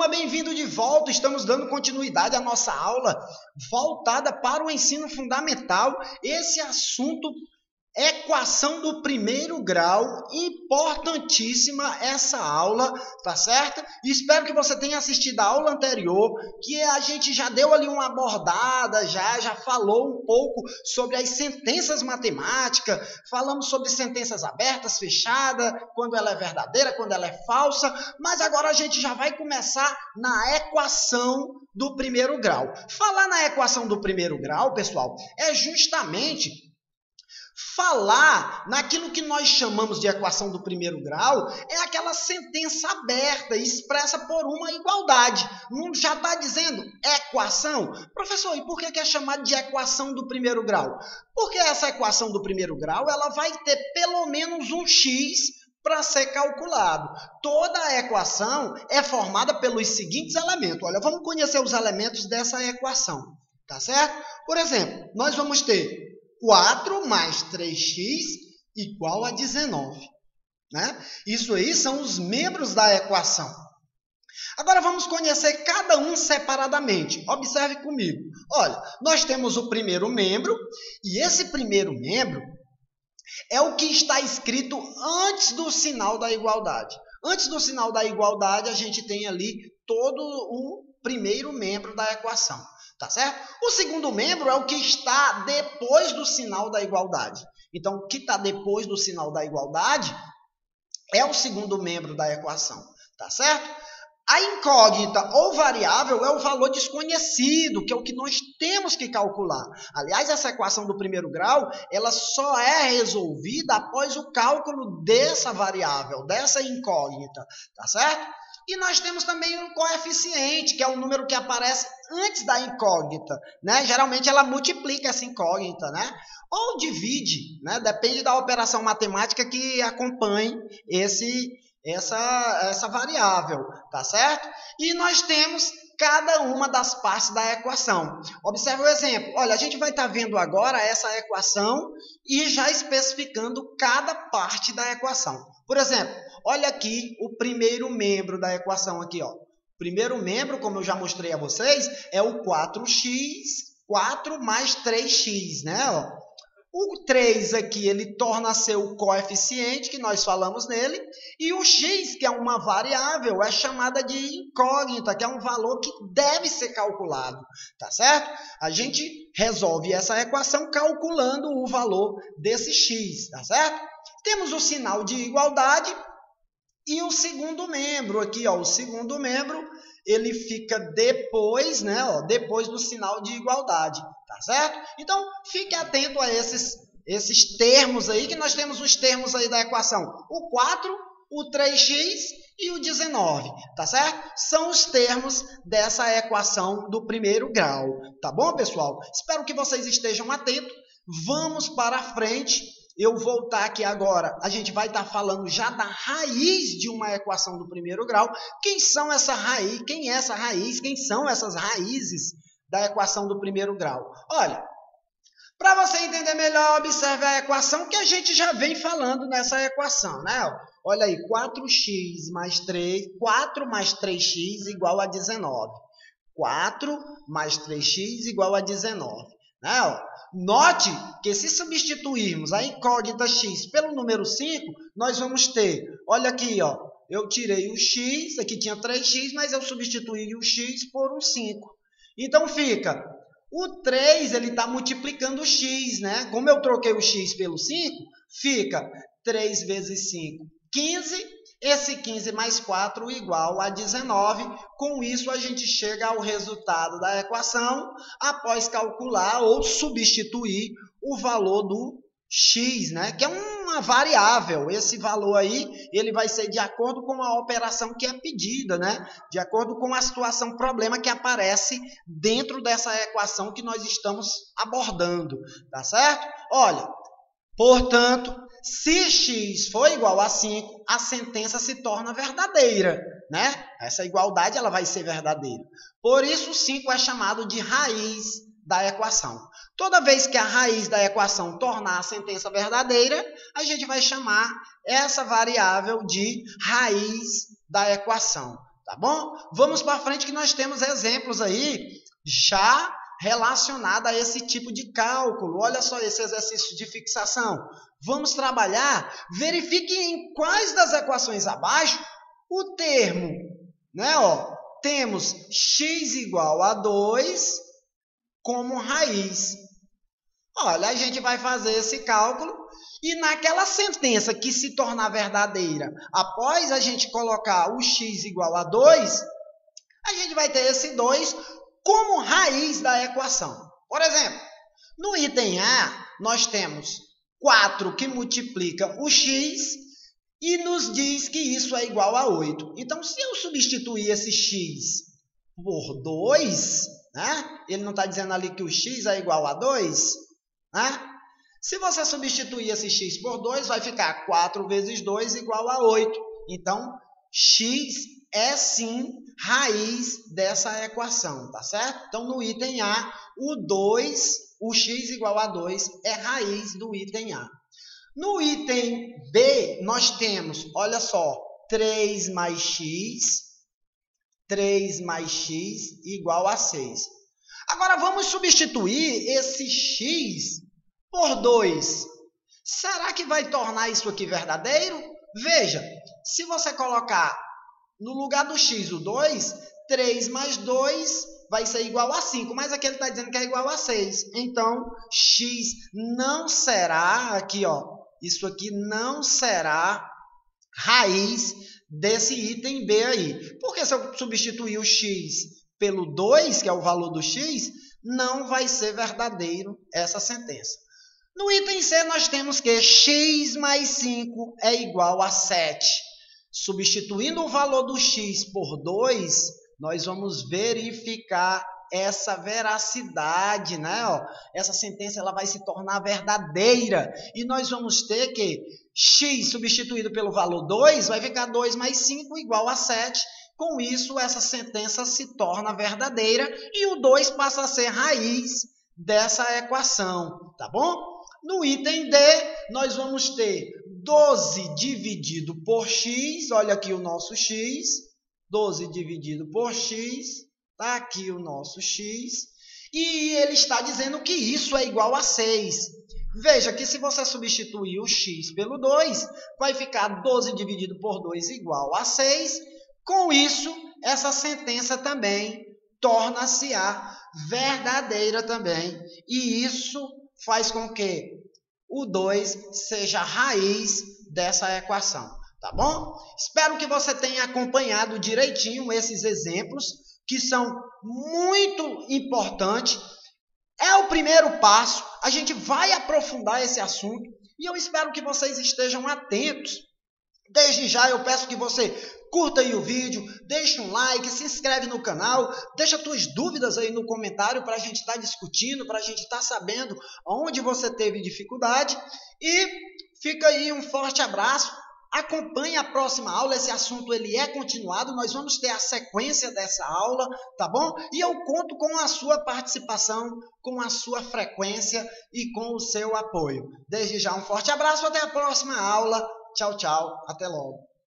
turma, bem-vindo de volta. Estamos dando continuidade à nossa aula voltada para o ensino fundamental. Esse assunto, equação do primeiro grau, importantíssima essa aula, tá certo? E espero que você tenha assistido a aula anterior, que a gente já deu ali uma abordada, já falou um pouco sobre as sentenças matemáticas, falamos sobre sentenças abertas, fechadas, quando ela é verdadeira, quando ela é falsa, mas agora a gente já vai começar na equação do primeiro grau. Falar na equação do primeiro grau, pessoal, é justamente falar naquilo que nós chamamos de equação do primeiro grau, é aquela sentença aberta, expressa por uma igualdade. Não já está dizendo equação? Professor, e por que é chamado de equação do primeiro grau? Porque essa equação do primeiro grau ela vai ter pelo menos um x para ser calculado. Toda a equação é formada pelos seguintes elementos. Olha, vamos conhecer os elementos dessa equação, tá certo? Por exemplo, nós vamos ter 4 mais 3x igual a 19. Né? Isso aí são os membros da equação. Agora vamos conhecer cada um separadamente. Observe comigo. Olha, nós temos o primeiro membro, e esse primeiro membro é o que está escrito antes do sinal da igualdade. Antes do sinal da igualdade, a gente tem ali todo o primeiro membro da equação. Tá certo? O segundo membro é o que está depois do sinal da igualdade. Então, o que está depois do sinal da igualdade é o segundo membro da equação. Tá certo? A incógnita ou variável é o valor desconhecido, que é o que nós temos que calcular. Aliás, essa equação do primeiro grau, ela só é resolvida após o cálculo dessa variável, dessa incógnita. Tá certo? E nós temos também um coeficiente, que é o número que aparece antes da incógnita, né? Geralmente ela multiplica essa incógnita, né? Ou divide, né? Depende da operação matemática que acompanhe essa variável, tá certo? E nós temos cada uma das partes da equação. Observe o exemplo. Olha, a gente vai estar vendo agora essa equação e já especificando cada parte da equação. Por exemplo, olha aqui o primeiro membro da equação aqui, ó. O primeiro membro, como eu já mostrei a vocês, é o 4 mais 3x, né? Ó. O 3 aqui, ele torna a ser o coeficiente que nós falamos nele, e o x, que é uma variável, é chamada de incógnita, que é um valor que deve ser calculado, tá certo? A gente resolve essa equação calculando o valor desse x, tá certo? Temos o sinal de igualdade e o segundo membro aqui, ó, o segundo membro, ele fica depois, né, ó, depois do sinal de igualdade, tá certo? Então, fique atento a esses termos aí, que nós temos os termos aí da equação. O 4, o 3x e o 19, tá certo? São os termos dessa equação do primeiro grau, tá bom, pessoal? Espero que vocês estejam atentos. Vamos para frente. Eu voltar aqui agora, a gente vai estar falando já da raiz de uma equação do primeiro grau. Quem são essa raiz? Quem é essa raiz? Quem são essas raízes da equação do primeiro grau? Olha, para você entender melhor, observe a equação que a gente já vem falando nessa equação, né? Olha aí, 4x mais 3, 4 mais 3x igual a 19. 4 mais 3x igual a 19, né? Ó. Note que se substituirmos a incógnita x pelo número 5, nós vamos ter, olha aqui, ó, eu tirei o x, aqui tinha 3x, mas eu substituí o x por um 5. Então fica, o 3 ele está multiplicando o x, né? Como eu troquei o x pelo 5, fica 3 vezes 5, 15. Esse 15 mais 4 igual a 19. Com isso, a gente chega ao resultado da equação após calcular ou substituir o valor do x, né? Que é uma variável. Esse valor aí ele vai ser de acordo com a operação que é pedida, né? De acordo com a situação, problema que aparece dentro dessa equação que nós estamos abordando, tá certo? Olha, portanto, se x for igual a 5, a sentença se torna verdadeira, né? Essa igualdade ela vai ser verdadeira. Por isso, 5 é chamado de raiz da equação. Toda vez que a raiz da equação tornar a sentença verdadeira, a gente vai chamar essa variável de raiz da equação, tá bom? Vamos para frente que nós temos exemplos aí já relacionados a esse tipo de cálculo. Olha só esse exercício de fixação. Vamos trabalhar, verifique em quais das equações abaixo o termo, né? Ó, temos x igual a 2 como raiz. Olha, a gente vai fazer esse cálculo e naquela sentença que se tornar verdadeira, após a gente colocar o x igual a 2, a gente vai ter esse 2 como raiz da equação. Por exemplo, no item A, nós temos 4 que multiplica o x e nos diz que isso é igual a 8. Então, se eu substituir esse x por 2, né? Ele não está dizendo ali que o x é igual a 2, né? Se você substituir esse x por 2, vai ficar 4 vezes 2 igual a 8. Então, x é sim raiz dessa equação, tá certo? Então, no item A, o x igual a 2 é raiz do item A. No item B, nós temos, olha só, 3 mais x igual a 6. Agora, vamos substituir esse x por 2. Será que vai tornar isso aqui verdadeiro? Veja, se você colocar no lugar do x o 2, 3 mais 2 vai ser igual a 5, mas aqui ele está dizendo que é igual a 6. Então, x não será, aqui ó, isso aqui não será raiz desse item B aí. Porque se eu substituir o x pelo 2, que é o valor do x, não vai ser verdadeiro essa sentença. No item C, nós temos que x mais 5 é igual a 7. Substituindo o valor do x por 2, nós vamos verificar essa veracidade, né? Ó, essa sentença ela vai se tornar verdadeira. E nós vamos ter que x substituído pelo valor 2 vai ficar 2 mais 5 igual a 7. Com isso, essa sentença se torna verdadeira e o 2 passa a ser raiz dessa equação, tá bom? No item D, nós vamos ter 12 dividido por x, olha aqui o nosso x, 12 dividido por x, está aqui o nosso x, e ele está dizendo que isso é igual a 6. Veja que se você substituir o x pelo 2, vai ficar 12 dividido por 2 igual a 6. Com isso, essa sentença também torna-se a verdadeira também, e isso faz com que o 2 seja a raiz dessa equação, tá bom? Espero que você tenha acompanhado direitinho esses exemplos, que são muito importantes. É o primeiro passo, a gente vai aprofundar esse assunto, e eu espero que vocês estejam atentos. Desde já eu peço que você curta aí o vídeo, deixa um like, se inscreve no canal, deixa suas dúvidas aí no comentário para a gente estar discutindo, para a gente estar sabendo onde você teve dificuldade. E fica aí um forte abraço, acompanhe a próxima aula, esse assunto ele é continuado, nós vamos ter a sequência dessa aula, tá bom? E eu conto com a sua participação, com a sua frequência e com o seu apoio. Desde já um forte abraço, até a próxima aula. Tchau, tchau, até logo.